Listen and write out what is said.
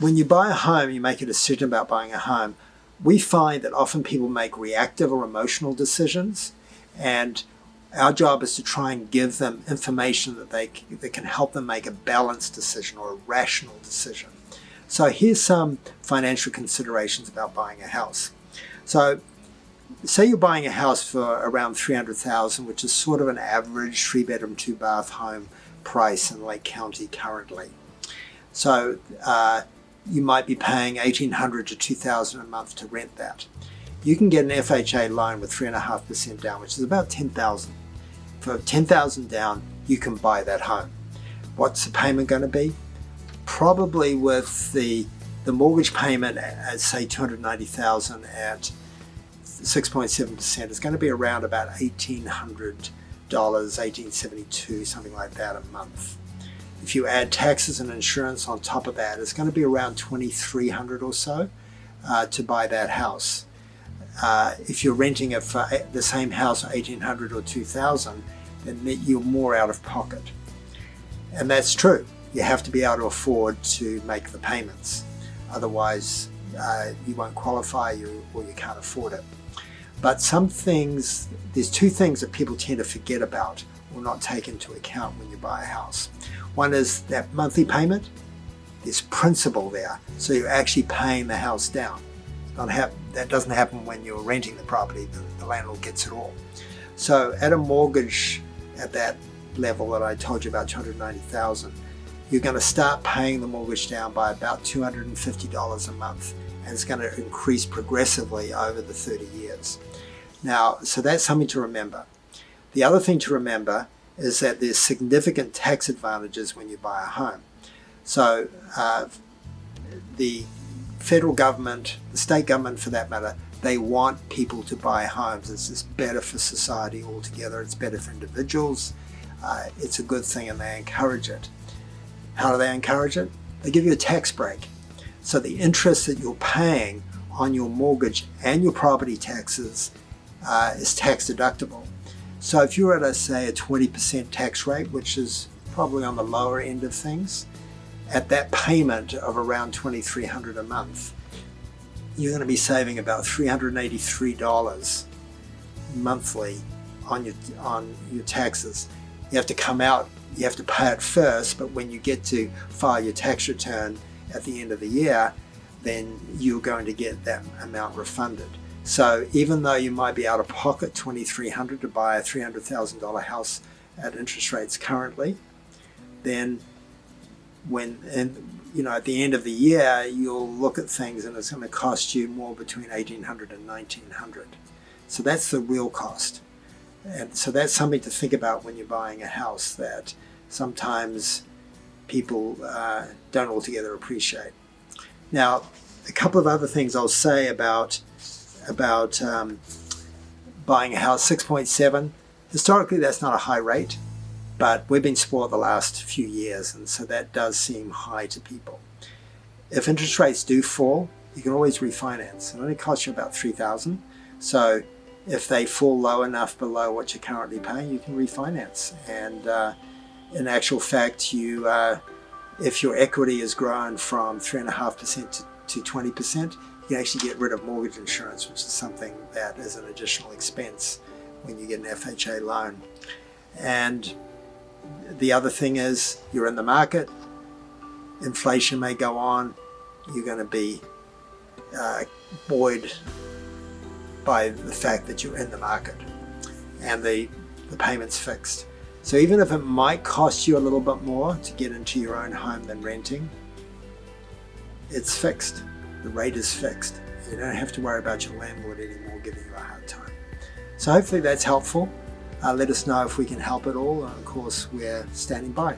when you buy a home, you make a decision about buying a home, we find that often people make reactive or emotional decisions, and our job is to try and give them information that can help them make a balanced decision or a rational decision. So here's some financial considerations about buying a house. So say you're buying a house for around $300,000, which is sort of an average 3-bedroom, 2-bath home price in Lake County currently. So you might be paying $1,800 to $2,000 a month to rent that. You can get an FHA loan with 3.5% down, which is about $10,000. For $10,000 down, you can buy that home. What's the payment going to be? Probably with the mortgage payment at say $290,000 at 6.7%, is going to be around about $1,800, $1,872, something like that a month. If you add taxes and insurance on top of that, it's going to be around $2,300 or so to buy that house. If you're renting it for the same house, $1,800 or $2,000, then you're more out of pocket. And that's true. You have to be able to afford to make the payments. Otherwise, you won't qualify or you can't afford it. But some things, there's two things that people tend to forget about or not take into account when you buy a house. One is that monthly payment. There's principal there, so you're actually paying the house down. That doesn't happen when you're renting the property. The landlord gets it all. So at a mortgage at that level that I told you about, $290,000, you're going to start paying the mortgage down by about $250 a month, and it's going to increase progressively over the 30 years. Now, so that's something to remember. The other thing to remember is that there's significant tax advantages when you buy a home. So the federal government, the state government for that matter, they want people to buy homes. It's just better for society altogether. It's better for individuals. It's a good thing, and they encourage it. How do they encourage it? They give you a tax break. So the interest that you're paying on your mortgage and your property taxes is tax deductible. So if you're at, say, a 20% tax rate, which is probably on the lower end of things, at that payment of around $2,300 a month, you're going to be saving about $383 monthly on your taxes. You have to come out, you have to pay it first, but when you get to file your tax return at the end of the year, then you're going to get that amount refunded. So even though you might be out of pocket $2,300 to buy a $300,000 house at interest rates currently, then at the end of the year, you'll look at things and it's going to cost you more between $1,800 and $1,900. So that's the real cost. And so that's something to think about when you're buying a house that sometimes people don't altogether appreciate. Now, a couple of other things I'll say about buying a house. 6.7, historically that's not a high rate, but we've been spoiled the last few years, and so that does seem high to people. If interest rates do fall, you can always refinance. It only costs you about $3,000. So if they fall low enough below what you're currently paying, you can refinance. And in actual fact, if your equity has grown from 3.5% to 20%, you can actually get rid of mortgage insurance, which is something that is an additional expense when you get an FHA loan. And the other thing is, you're in the market, inflation may go on, you're going to be buoyed by the fact that you're in the market and the payment's fixed. So even if it might cost you a little bit more to get into your own home than renting, it's fixed. The rate is fixed. You don't have to worry about your landlord anymore giving you a hard time. So hopefully that's helpful. Let us know if we can help at all. And of course, we're standing by.